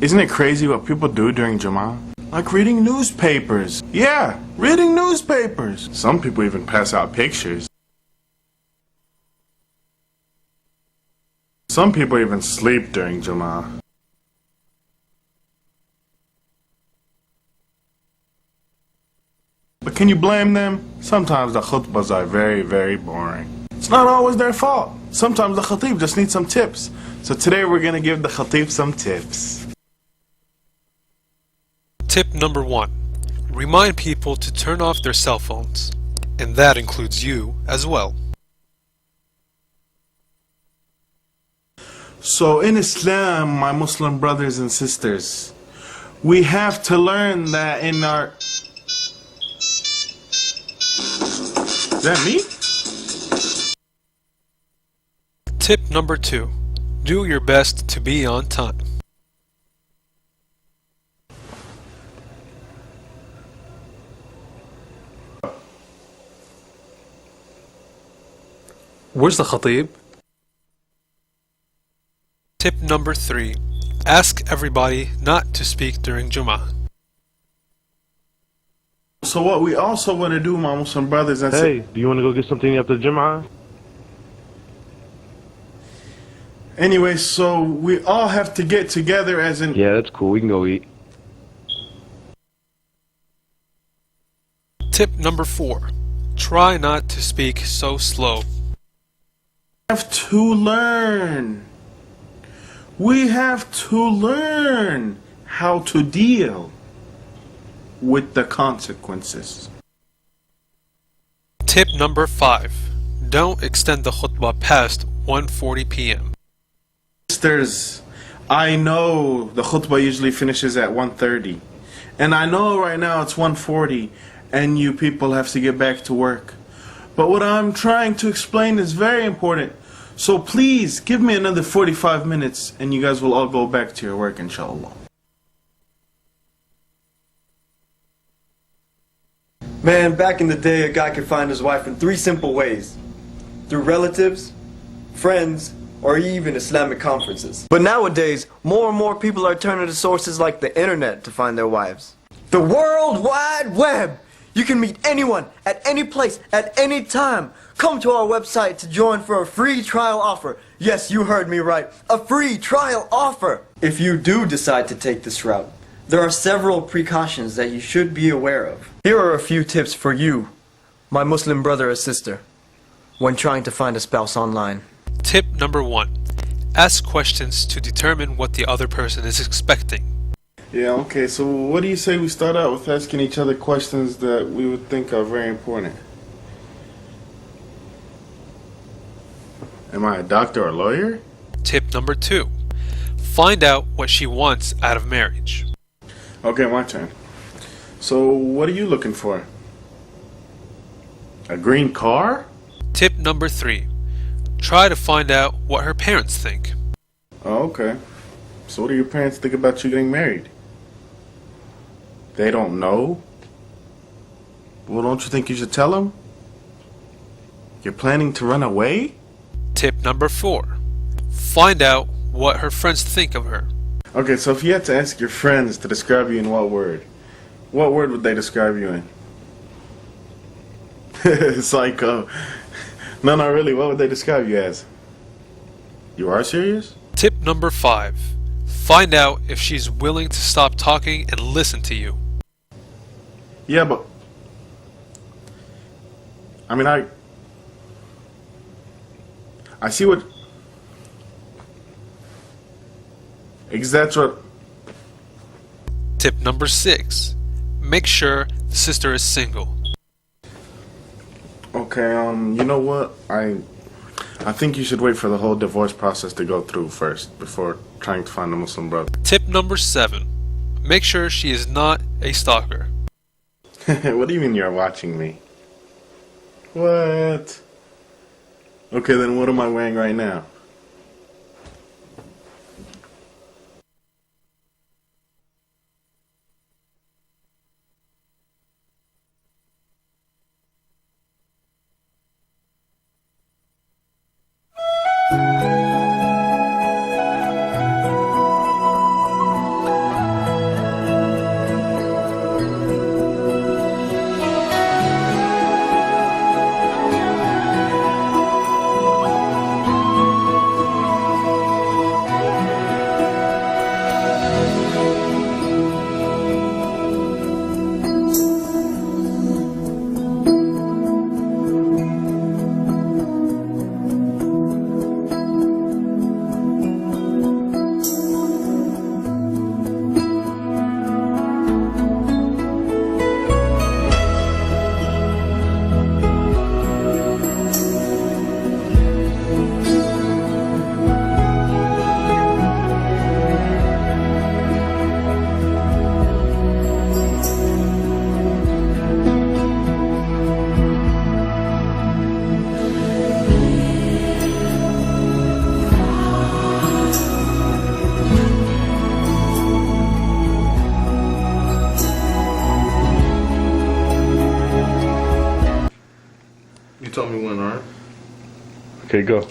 Isn't it crazy what people do during Jummah? Like reading newspapers. Yeah, reading newspapers. Some people even pass out pictures. Some people even sleep during Jummah. But can you blame them? Sometimes the khutbahs are very, very boring. It's not always their fault. Sometimes the khatib just needs some tips. So today we're going to give the khatib some tips. Tip number 1. Remind people to turn off their cell phones. And that includes you as well. So in Islam, my Muslim brothers and sisters, we have to learn that in our... Is that me? Tip number 2. Do your best to be on time. Where's the khatib? Tip number 3. Ask everybody not to speak during Jummah. So what we also want to do, my Muslim brothers and sisters... Hey, do you want to go get something after Jum'ah? Anyway, so we all have to get together as in... Yeah, that's cool. We can go eat. Tip number 4. Try not to speak so slow. We have to learn. We have to learn how to deal with the consequences. Tip number 5. Don't extend the khutbah past 1:40 p.m. Sisters, I know the khutbah usually finishes at 1:30, and I know right now it's 1:40 and you people have to get back to work. But what I'm trying to explain is very important. So please give me another 45 minutes and you guys will all go back to your work, inshallah. Man, back in the day, a guy could find his wife in 3 simple ways. Through relatives, friends, or even Islamic conferences. But nowadays, more and more people are turning to sources like the internet to find their wives. The World Wide Web! You can meet anyone, at any place, at any time. Come to our website to join for a free trial offer. Yes, you heard me right. A free trial offer! If you do decide to take this route, there are several precautions that you should be aware of. Here are a few tips for you, my Muslim brother or sister, when trying to find a spouse online. Tip number 1. Ask questions to determine what the other person is expecting. Yeah, okay, so what do you say we start out with asking each other questions that we would think are very important? Am I a doctor or a lawyer? Tip number 2. Find out what she wants out of marriage. Okay, my turn. So, what are you looking for? A green car? Tip number 3. Try to find out what her parents think. Oh, okay. So what do your parents think about you getting married? They don't know? Well, don't you think you should tell them? You're planning to run away? Tip number 4. Find out what her friends think of her. Okay, so if you had to ask your friends to describe you in what word would they describe you in? Psycho. No, not really. What would they describe you as? You are serious? Tip number 5. Find out if she's willing to stop talking and listen to you. Yeah, but... I mean, I see what... Exactly. Tip number 6. Make sure the sister is single. Okay, you know what? I think you should wait for the whole divorce process to go through first before trying to find a Muslim brother. Tip number 7. Make sure she is not a stalker. What do you mean you're watching me? What? Okay, then what am I wearing right now? Okay, go.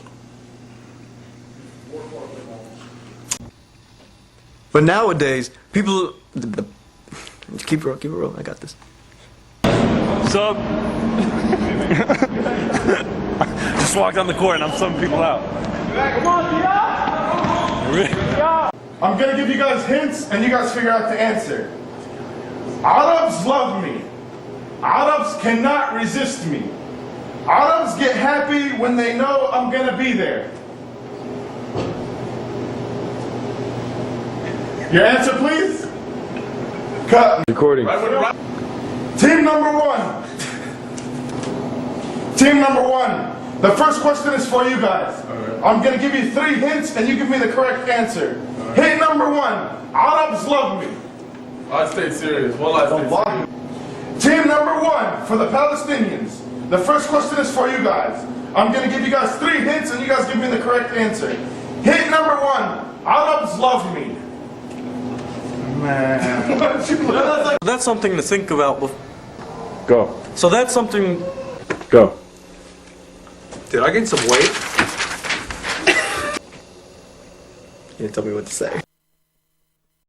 But nowadays, people. Keep it real. I got this. What's up? Just walked on the court and I'm subbing people out. Come on, Dia! I'm gonna give you guys hints and you guys figure out the answer. Arabs love me. Arabs cannot resist me. Arabs get happy when they know I'm gonna be there. Your answer, please? Cut. Recording. Team number one. Team number one. The first question is for you guys. I'm gonna give you 3 hints and you give me the correct answer. Hint number 1. Arabs love me. I stay serious. Well, I stay serious. Team number 1 for the Palestinians. The first question is for you guys. I'm gonna give you guys 3 hints and you guys give me the correct answer. Hint number 1. Arabs love me. Man. That's something to think about. Go. So that's something. Go. Did I gain some weight? You didn't tell me what to say.